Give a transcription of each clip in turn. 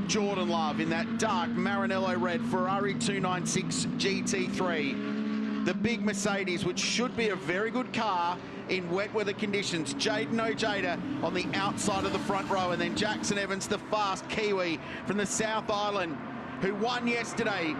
Jordan Love in that dark Maranello red Ferrari 296 GT3. The big Mercedes, which should be a very good car in wet weather conditions. Jaden Ojeda on the outside of the front row, and then Jackson Evans, the fast Kiwi from the South Island, who won yesterday,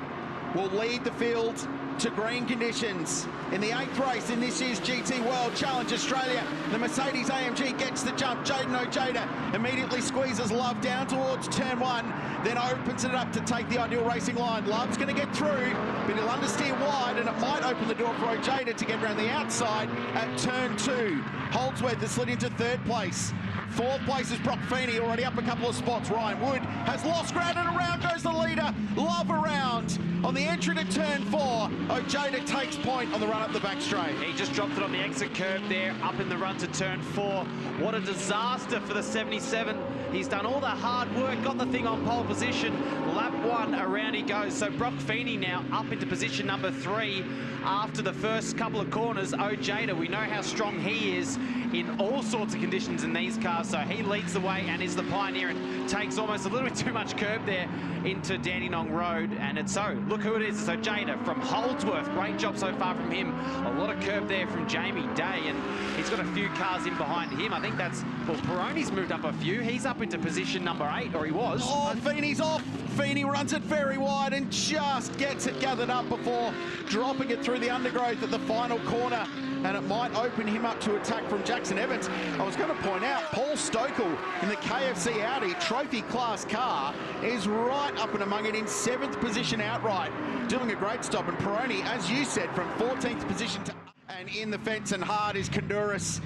will lead the field to green conditions in the 8th race in this year's GT World Challenge Australia. The Mercedes AMG gets the jump. Jaden Ojeda immediately squeezes Love down towards turn 1, then opens it up to take the ideal racing line. Love's going to get through, but he'll understeer wide, and it might open the door for Ojeda to get around the outside at turn 2. Holdsworth has slid into 3rd place. 4th place is Brock Feeney, already up a couple of spots. Ryan Wood has lost ground, and around goes the leader. Love around on the entry to turn 4. Ojeda takes point on the run up the back straight. He just dropped it on the exit curve there, up in the run to turn 4. What a disaster for the 77. He's done all the hard work, got the thing on pole position. Lap 1, around he goes. So Brock Feeney now up into position number 3 after the first couple of corners. Ojeda, we know how strong he is in all sorts of conditions in these cars, so he leads the way and is the pioneer and takes almost a little bit too much curb there into Dandenong Road. And it's look who it is. It's Ojeda from Holdsworth. Great job so far from him. A lot of curb there from Jamie Day, and he's got a few cars in behind him. I think that's, well, Peroni's moved up a few. He's up into position number 8, or he was. Oh, Feeney's off. Feeney runs it very wide and just gets it gathered up before dropping it through the undergrowth at the final corner, and it might open him up to attack from Jackson Evans. I was going to point out, Paul Stokel in the KFC Audi trophy class car is right up and among it in 7th position outright, doing a great stop. And Peroni, as you said, from 14th position to, and in the fence and hard is Honduras,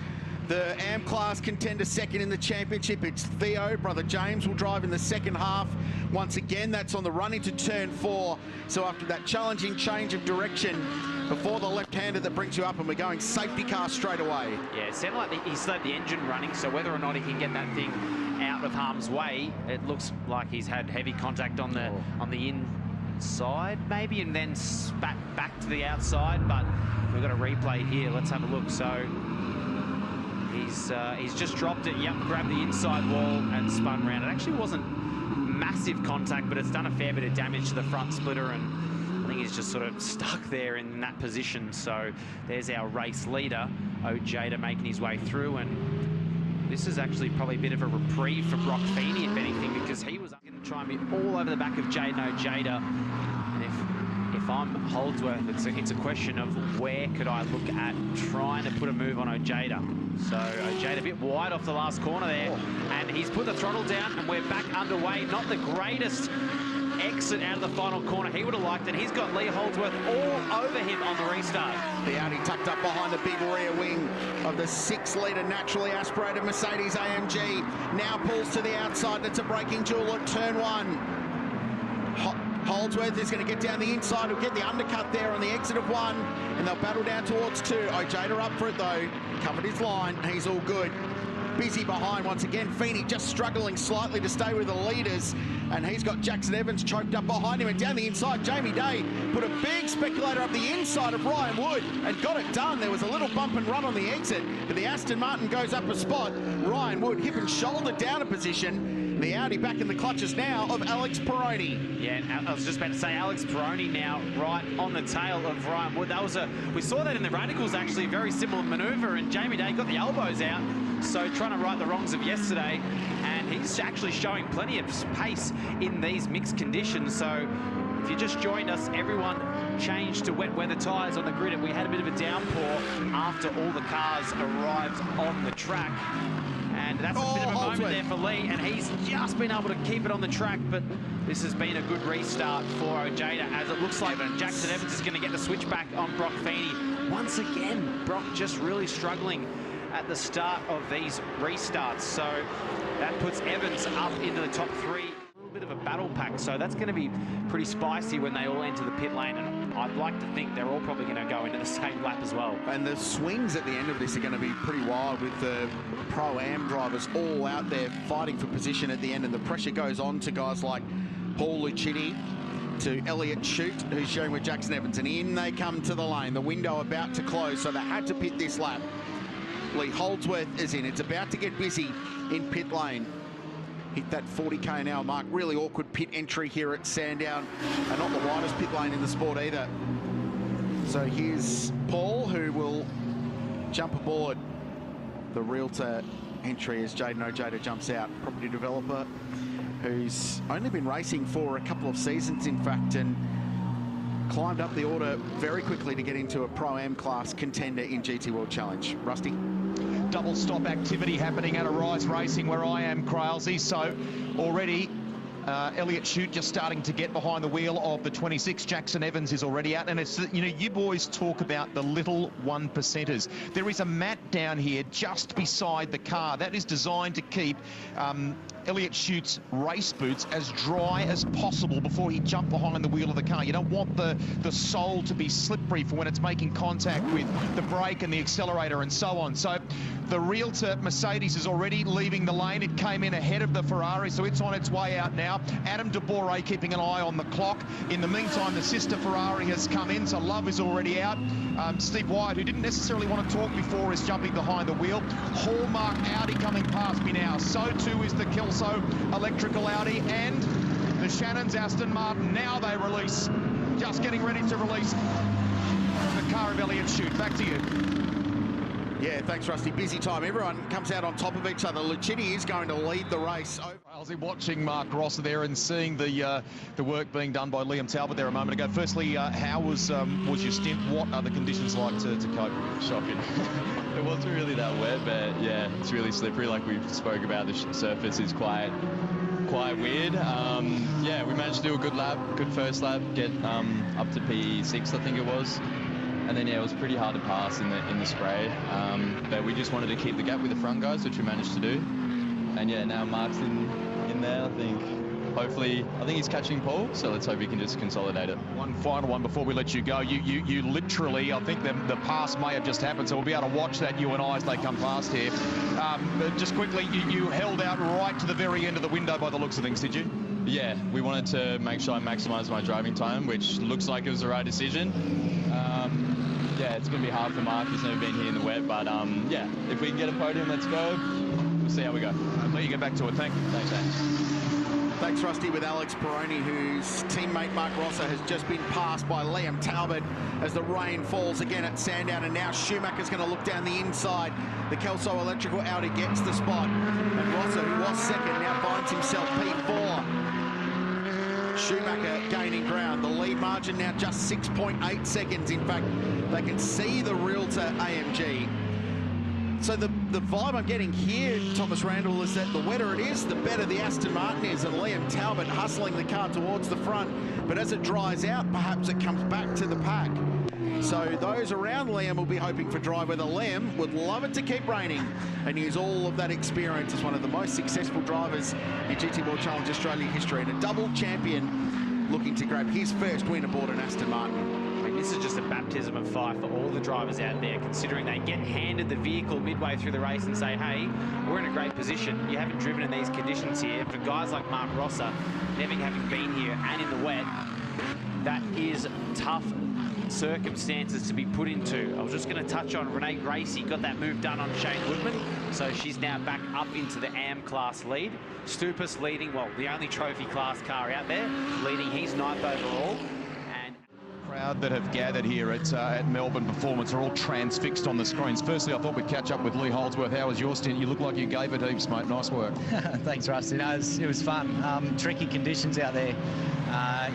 the AM class contender, 2nd in the championship. It's Theo. Brother James will drive in the second half. Once again, that's on the run into turn 4. So after that challenging change of direction before the left-hander that brings you up, and we're going safety car straight away. Yeah, it sounded like he slowed the engine running, so whether or not he can get that thing out of harm's way, it looks like he's had heavy contact on the inside maybe, and then spat back to the outside. But we've got a replay here. Let's have a look. So he's just dropped it, yep, grabbed the inside wall and spun around. It actually wasn't massive contact, but it's done a fair bit of damage to the front splitter, and I think he's just sort of stuck there in that position. So there's our race leader, Ojeda, making his way through, and this is actually probably a bit of a reprieve for Brock Feeney, if anything, because he was going to try and be all over the back of Jaden Ojeda. And if I'm Holdsworth, it's a question of where could I look at trying to put a move on Ojeda. So Ojeda a bit wide off the last corner there, and he's put the throttle down, and we're back underway. Not the greatest exit out of the final corner he would have liked, and he's got Lee Holdsworth all over him on the restart. The Audi tucked up behind the big rear wing of the 6-litre naturally aspirated Mercedes AMG. Now pulls to the outside, and it's a braking duel at turn 1. Holdsworth is going to get down the inside. He'll get the undercut there on the exit of 1, and they'll battle down towards 2. Ojeda up for it though, covered his line, he's all good. Busy behind once again. Feeney just struggling slightly to stay with the leaders, and he's got Jackson Evans choked up behind him, and down the inside Jamie Day put a big speculator up the inside of Ryan Wood and got it done. There was a little bump and run on the exit, but the Aston Martin goes up a spot. Ryan Wood hip and shoulder down a position. The Audi back in the clutches now of Alex Peroni. Yeah, and I was just about to say, Alex Peroni now right on the tail of Ryan Wood. That was we saw that in the radicals, actually, a very similar manoeuvre, and Jamie Day got the elbows out, so trying to right the wrongs of yesterday, and he's actually showing plenty of pace in these mixed conditions. So if you just joined us, everyone changed to wet weather tyres on the grid, and we had a bit of a downpour after all the cars arrived on the track. And that's a bit of a moment there for Lee, and he's just been able to keep it on the track, but this has been a good restart for Ojeda, as it looks like Jackson Evans is going to get the switch back on Brock Feeney. Once again, Brock just really struggling at the start of these restarts, so that puts Evans up into the top 3. A little bit of a battle pack, so that's going to be pretty spicy when they all enter the pit lane, and I'd like to think they're all probably going to go into the same lap as well. And the swings at the end of this are going to be pretty wild, with the Pro-Am drivers all out there fighting for position at the end, and the pressure goes on to guys like Paul Lucchini, to Elliott Shute, who's sharing with Jackson Evans, and in they come to the lane. The window about to close, so they had to pit this lap. Lee Holdsworth is in. It's about to get busy in pit lane. hit that 40k an hour mark. Really awkward pit entry here at Sandown, and not the widest pit lane in the sport either. So here's Paul, who will jump aboard the Realtor entry as Jaden Ojeda jumps out. Property developer who's only been racing for a couple of seasons, in fact, and climbed up the order very quickly to get into a Pro-Am class contender in GT World Challenge. Rusty? Double stop activity happening at Arise Racing where I am, Crailsey. So already Elliott Shute just starting to get behind the wheel of the 26. Jackson Evans is already out. And it's, you know, you boys talk about the little 1%ers. There is a mat down here just beside the car that is designed to keep Elliott Shute's race boots as dry as possible before he jumped behind the wheel of the car. You don't want the sole to be slippery for when it's making contact with the brake and the accelerator and so on. So the Realtor Mercedes is already leaving the lane. It came in ahead of the Ferrari, so it's on its way out now. Adam de Boer keeping an eye on the clock. In the meantime, the sister Ferrari has come in, so Love is already out. Steve Wyatt, who didn't necessarily want to talk before, is jumping behind the wheel. Hallmark Audi coming past me now. So too is the Kelso electrical Audi and the Shannon's Aston Martin. Now they release, just getting ready to release the car of Elliott Shute. Back to you. Yeah, thanks, Rusty. Busy time. Everyone comes out on top of each other. Lucchini is going to lead the race. I was watching Mark Rosser there and seeing the work being done by Liam Talbot there a moment ago. Firstly, how was your stint? What are the conditions like to cope with? Shocking. It wasn't really that wet, but yeah, it's really slippery. Like we spoke about, the surface is quite weird. Yeah, we managed to do a good lap, good first lap, get up to P6, I think it was. And then, yeah, it was pretty hard to pass in the spray. But we just wanted to keep the gap with the front guys, which we managed to do. And yeah, now Mark's in there, I think. Hopefully, I think he's catching pole, so let's hope he can just consolidate it. One final one before we let you go. You literally, I think the pass may have just happened, so we'll be able to watch that, you and I, as they come past here. But just quickly, you held out right to the very end of the window by the looks of things, did you? Yeah, we wanted to make sure I maximise my driving time, which looks like it was the right decision. Yeah, it's going to be hard for Mark. He's never been here in the wet, but yeah, if we can get a podium, let's go. We'll see how we go. I'll let you get back to it. Thanks. Thanks, Rusty, with Alex Peroni, whose teammate Mark Rosser has just been passed by Liam Talbot as the rain falls again at Sandown, and now Schumacher's going to look down the inside. The Kelso electrical Audi gets the spot, and Rosser, who was second, now finds himself P4. Schumacher gaining ground. The lead margin now just 6.8 seconds. In fact, they can see the Realtor AMG. So the vibe I'm getting here, Thomas Randall, is that the wetter it is, the better the Aston Martin is, and Liam Talbot hustling the car towards the front. But as it dries out, perhaps it comes back to the pack. So those around Liam will be hoping for dry weather. Liam would love it to keep raining and use all of that experience as one of the most successful drivers in GT World Challenge Australia history, and a double champion looking to grab his first win aboard an Aston Martin. This is just a baptism of fire for all the drivers out there, considering they get handed the vehicle midway through the race and say, hey, we're in a great position. You haven't driven in these conditions here. For guys like Mark Rosser, never having been here and in the wet, that is tough circumstances to be put into. I was just going to touch on Renee Gracie, got that move done on Shane Woodman, so she's now back up into the AM class lead. Stupas leading, well, the only trophy class car out there, leading, he's 9th overall. Crowd that have gathered here at Melbourne Performance are all transfixed on the screens. Firstly, I thought we'd catch up with Lee Holdsworth. How was your stint? You look like you gave it heaps, mate. Nice work. Thanks, Rusty. No, it was fun. Tricky conditions out there.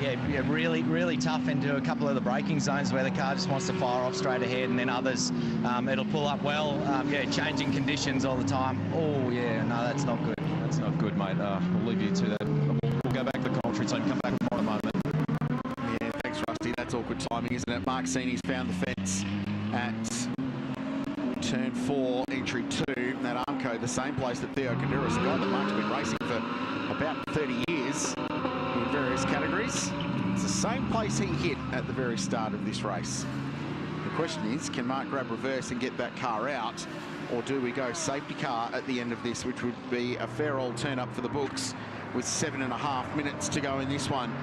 Yeah, really tough into a couple of the braking zones where the car just wants to fire off straight ahead, and then others, it'll pull up well. Yeah, changing conditions all the time. Oh, yeah, no, that's not good. That's not good, mate. We'll leave you to that. We'll go back to the commentary team. Come back for a moment. That's awkward timing, isn't it? Mark Sini's found the fence at turn 4, entry 2. That Armco, the same place that Theo Kanduras, a guy that Mark's been racing for about 30 years in various categories. It's the same place he hit at the very start of this race. The question is, can Mark grab reverse and get that car out, or do we go safety car at the end of this, which would be a fair old turn up for the books with 7.5 minutes to go in this one.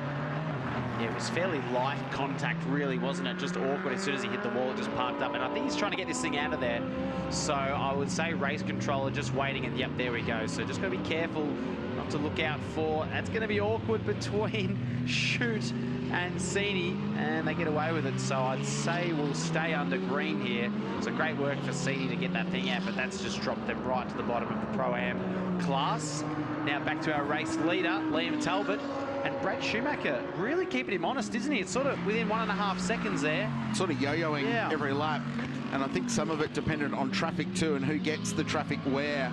Yeah, it was fairly light contact, really, wasn't it? Just awkward. As soon as he hit the wall, it just parked up. And I think he's trying to get this thing out of there. So I would say race controller just waiting, and yep, there we go. So just got to be careful not to look out for. That's going to be awkward between Shoot and Seedy, and they get away with it. So I'd say we'll stay under green here. It's a great work for Seedy to get that thing out, but that's just dropped them right to the bottom of the Pro-Am class. Now back to our race leader, Liam Talbot. And Brad Schumacher really keeping him honest, isn't he? It's sort of within 1.5 seconds there. Sort of yo-yoing every lap. And I think some of it depended on traffic too, and who gets the traffic where.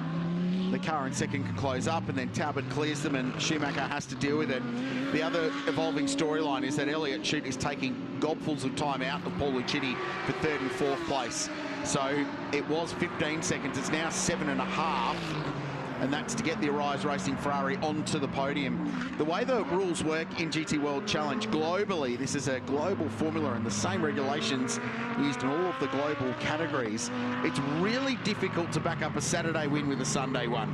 The car in second can close up, and then Talbot clears them, and Schumacher has to deal with it. The other evolving storyline is that Elliott Shute is taking gobfuls of time out of Paul Lucchini for 3rd and 4th place. So it was 15 seconds. It's now 7.5. And that's to get the Arise Racing Ferrari onto the podium. The way the rules work in GT World Challenge globally, this is a global formula and the same regulations used in all of the global categories. It's really difficult to back up a Saturday win with a Sunday one.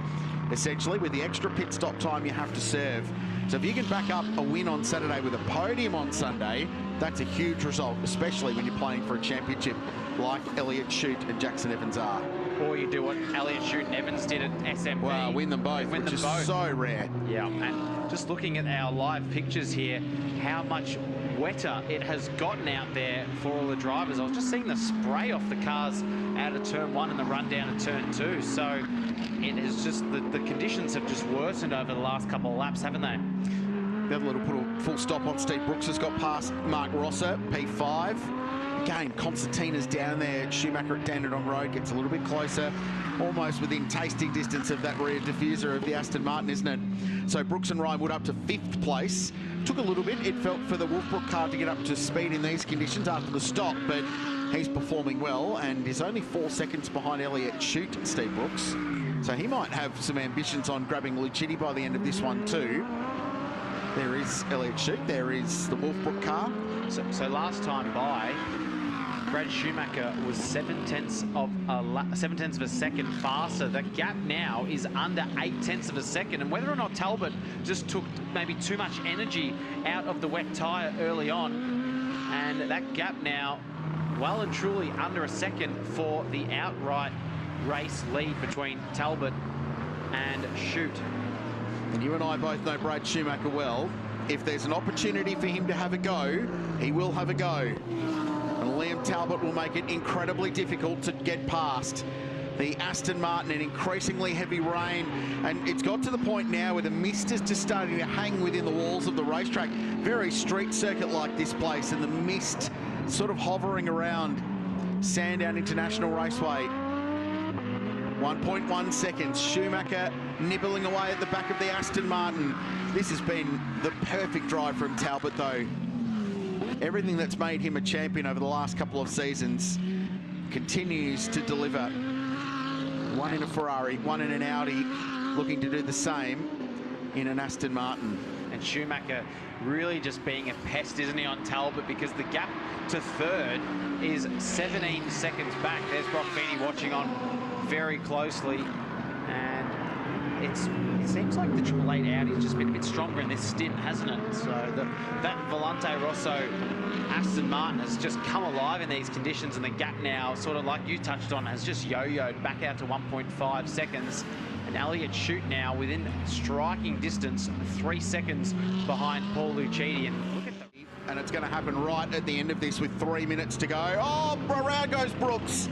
Essentially, with the extra pit stop time you have to serve. So if you can back up a win on Saturday with a podium on Sunday, that's a huge result, especially when you're playing for a championship like Elliott Shute and Jackson Evans are. Or you do what Elliott Shute and Evans did at SMP. Well, win them both, which is so rare. Yeah, and just looking at our live pictures here, how much wetter it has gotten out there for all the drivers. I was just seeing the spray off the cars out of turn 1 and the run down to turn 2. So it is just, the conditions have just worsened over the last couple of laps, haven't they? Bevel will put a full stop on Steve Brooks. Has got past Mark Rosser, P5. Again, Constantina's down there. Schumacher at Dandenong Road gets a little bit closer, almost within tasting distance of that rear diffuser of the Aston Martin, isn't it? So Brooks and Ryan Wood up to 5th place. Took a little bit, it felt, for the Wolfbrook car to get up to speed in these conditions after the stop, but he's performing well and is only 4 seconds behind Elliott Shute, Steve Brooks. So he might have some ambitions on grabbing Lucchini by the end of this one too. There is Elliott Shute, there is the Wolfbrook car. So last time by, Brad Schumacher was 7/10 of a second faster. The gap now is under 8/10 of a second. And whether or not Talbot just took maybe too much energy out of the wet tyre early on, and that gap now well and truly under a second for the outright race lead between Talbot and Shute. And you and I both know Brad Schumacher well. If there's an opportunity for him to have a go, he will have a go. And Liam Talbot will make it incredibly difficult to get past the Aston Martin in increasingly heavy rain. And it's got to the point now where the mist is just starting to hang within the walls of the racetrack. Very street circuit like this place, and the mist sort of hovering around Sandown International Raceway. 1.1 seconds. Schumacher nibbling away at the back of the Aston Martin. This has been the perfect drive from Talbot, though. Everything that's made him a champion over the last couple of seasons continues to deliver. One in a Ferrari, one in an Audi, looking to do the same in an Aston Martin. And Schumacher really just being a pest, isn't he, on Talbot, because the gap to 3rd is 17 seconds back. There's Brock Feeney watching on very closely, and it seems like the Triple 8 Audi has just been a bit stronger in this stint, hasn't it? So that Volante Rosso Aston Martin has just come alive in these conditions, and the gap now, sort of like you touched on, has just yo-yoed back out to 1.5 seconds. And Elliott Shute now within striking distance, 3 seconds behind Paul Lucchini. And look at the... And it's going to happen right at the end of this with 3 minutes to go. Oh, around goes Brooks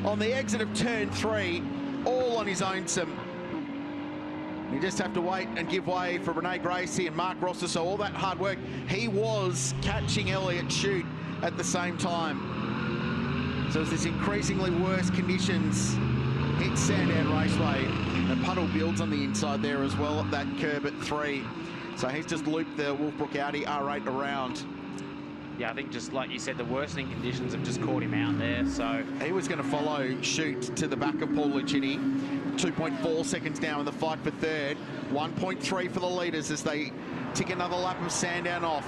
on the exit of turn 3, all on his own. You just have to wait and give way for Rene Gracie and Mark Rosser. So all that hard work, he was catching Elliott Shute at the same time. So as this increasingly worse conditions hit Sandown Raceway, the puddle builds on the inside there as well at that curb at 3. So he's just looped the Wolfbrook Audi R8 around. Yeah, I think just like you said, the worsening conditions have just caught him out there. So he was going to follow Shute to the back of Paul Lucchini. 2.4 seconds now in the fight for 3rd. 1.3 for the leaders as they tick another lap of Sandown off.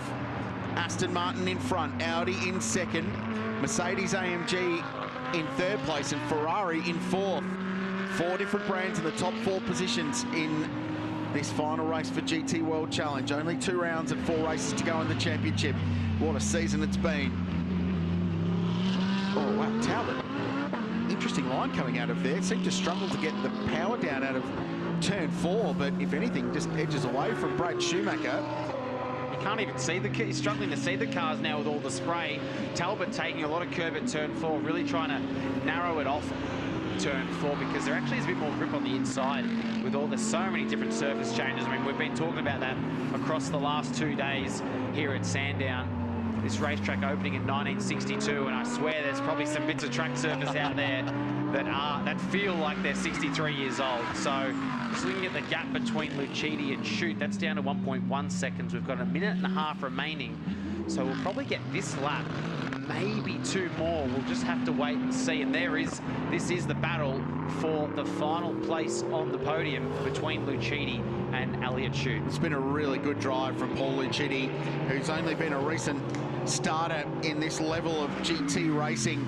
Aston Martin in front, Audi in 2nd, Mercedes AMG in 3rd place, and Ferrari in 4th. 4 different brands in the top 4 positions in this final race for GT World Challenge. Only 2 rounds and 4 races to go in the championship. What a season it's been. Oh, wow, Talbot. Interesting line coming out of there. Seemed to struggle to get the power down out of turn 4, but if anything, just edges away from Brad Schumacher. You can't even see the car. He's struggling to see the cars now with all the spray. Talbot taking a lot of curb at turn 4, really trying to narrow it off turn 4 because there actually is a bit more grip on the inside with all, there's so many different surface changes. I mean, we've been talking about that across the last 2 days here at Sandown. This racetrack opening in 1962, and I swear there's probably some bits of track surface out there that feel like they're 63 years old. So just looking at the gap between Lucchini and Chute, that's down to 1.1 seconds. We've got a minute and a half remaining, so we'll probably get this lap, maybe 2 more. We'll just have to wait and see. And this is the battle for the final place on the podium between Lucchini and Elliott Chute. It's been a really good drive from Paul Lucchini, who's only been a recent starter in this level of GT racing.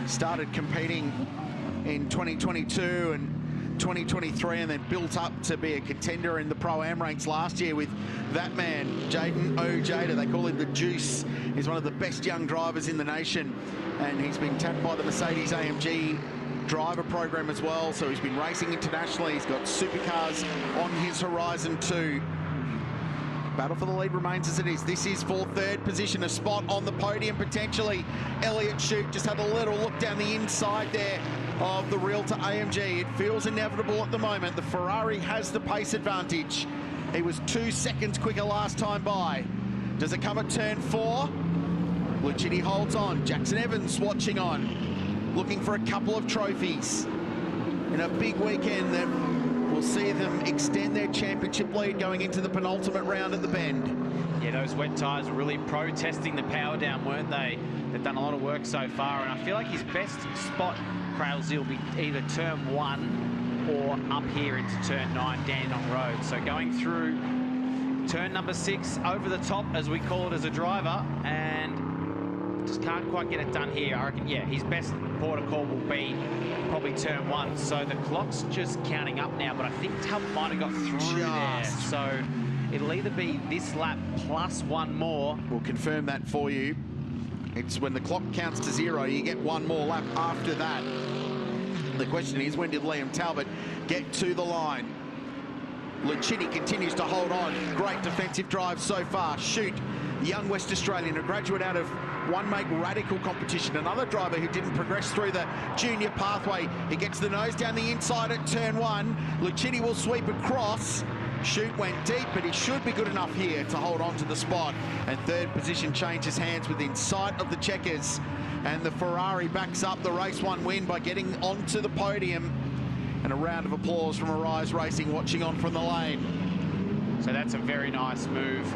Started competing in 2022 and 2023, and then built up to be a contender in the Pro-Am ranks last year with that man, Jayden Ojeda. They call him the Juice. He's one of the best young drivers in the nation, and he's been tapped by the Mercedes AMG driver program as well, so he's been racing internationally. He's got supercars on his horizon too. Battle for the lead remains as it is. This is for 3rd position, a spot on the podium potentially. Elliott Chute just had a little look down the inside there of the Realtor AMG. It feels inevitable at the moment. The Ferrari has the pace advantage. He was 2 seconds quicker last time by. Does it come at turn 4? Lucchini holds on. Jackson Evans watching on, looking for a couple of trophies in a big weekend that will see them extend their championship lead going into the penultimate round at the Bend. Yeah, those wet tyres were really protesting the power down, weren't they? They've done a lot of work so far, and I feel like his best spot, Crailsey, will be either turn 1 or up here into turn 9, Dandenong Road. So going through turn number 6, over the top, as we call it as a driver, and just can't quite get it done here. I reckon, yeah, his best port of call will be probably turn 1. So the clock's just counting up now, but I think Talbot might have got through there. So it'll either be this lap plus 1 more. We'll confirm that for you. It's when the clock counts to 0, you get 1 more lap after that. The question is, when did Liam Talbot get to the line? Lucchini continues to hold on. Great defensive drive so far. Chute, young West Australian, a graduate out of One Make Radical competition, another driver who didn't progress through the junior pathway. He gets the nose down the inside at turn 1. Lucchini will sweep across. Chute went deep, but he should be good enough here to hold on to the spot. And 3rd position changes hands within sight of the checkers. And the Ferrari backs up the race 1 win by getting onto the podium. And a round of applause from Arise Racing watching on from the lane. So that's a very nice move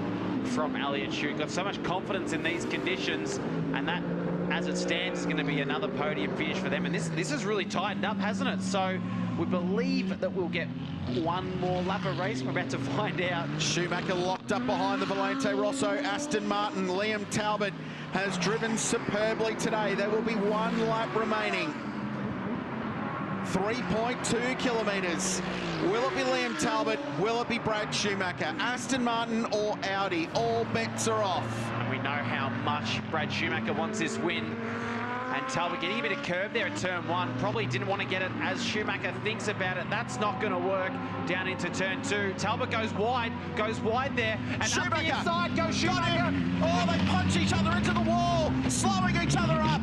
from Elliott Chute. Got so much confidence in these conditions, and that, as it stands, is going to be another podium finish for them. And this has really tightened up, hasn't it? So we believe that we'll get 1 more lap of race. We're about to find out. Schumacher locked up behind the Valente Rosso Aston Martin. Liam Talbot has driven superbly today. There will be 1 lap remaining. 3.2 kilometres. Will it be Liam Talbot? Will it be Brad Schumacher? Aston Martin or Audi? All bets are off. And we know how much Brad Schumacher wants this win. And Talbot getting a bit of curve there at turn 1. Probably didn't want to get it as Schumacher thinks about it. That's not going to work. Down into turn 2. Talbot goes wide there. And Schumacher. Up the inside goes Schumacher. Oh, they punch each other into the wall, slowing each other up.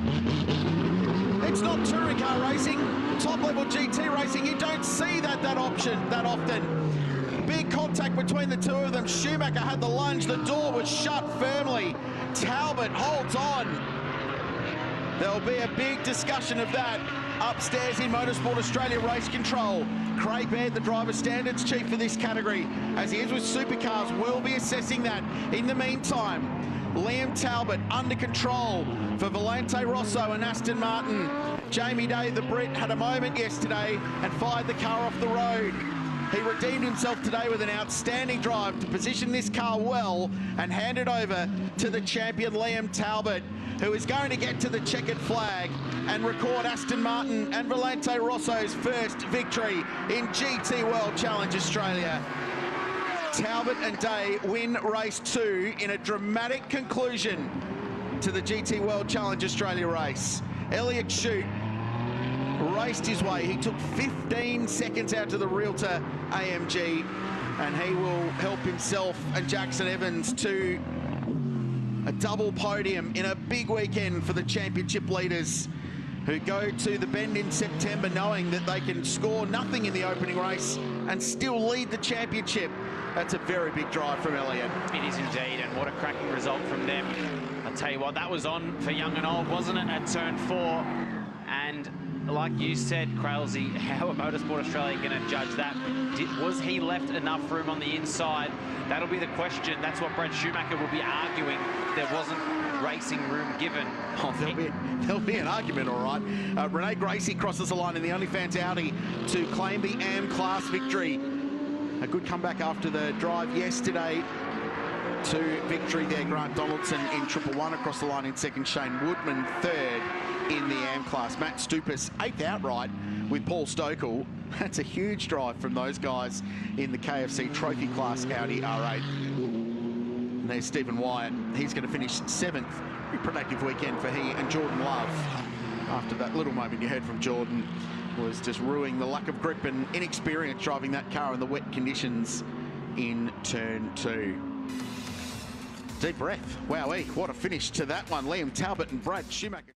It's not touring car racing, top-level GT racing. You don't see that often. Big contact between the 2 of them. Schumacher had the lunge. The door was shut firmly. Talbot holds on. There'll be a big discussion of that upstairs in Motorsport Australia Race Control. Craig Baird, the driver standards chief for this category, as he is with supercars, will be assessing that. In the meantime, Liam Talbot under control for Valente Rosso and Aston Martin. Jamie Day, the Brit, had a moment yesterday and fired the car off the road. He redeemed himself today with an outstanding drive to position this car well and hand it over to the champion Liam Talbot, who is going to get to the checkered flag and record Aston Martin and Valente Rosso's first victory in GT World Challenge Australia. Talbot and Day win race 2 in a dramatic conclusion to the GT World Challenge Australia race. Elliott Chute raced his way. He took 15 seconds out to the Realtor AMG, and he will help himself and Jackson Evans to a double podium in a big weekend for the championship leaders, who go to the Bend in September knowing that they can score nothing in the opening race and still lead the championship. That's a very big drive from Elliott. It is indeed, and what a cracking result from them. I'll tell you what, that was on for young and old, wasn't it, at turn 4? And like you said, Crailsey, how are Motorsport Australia going to judge that? Was he left enough room on the inside? That'll be the question. That's what Brad Schumacher will be arguing. There wasn't racing room given. Oh, there'll be an argument, all right. Renee Gracie crosses the line in the OnlyFans Audi to claim the AM class victory. A good comeback after the drive yesterday to victory there. Grant Donaldson in 111 across the line in second. Shane Woodman third in the AM class. Matt Stupas 8th outright with Paul Stokel. That's a huge drive from those guys in the KFC Trophy class Audi R8. And there's Stephen Wyatt. He's going to finish 7th. Pretty productive weekend for he and Jordan Love. After that little moment you heard from Jordan, was just ruining the lack of grip and inexperience driving that car in the wet conditions in turn 2. Deep breath. Wowee, what a finish to that one. Liam Talbot and Brad Schumacher.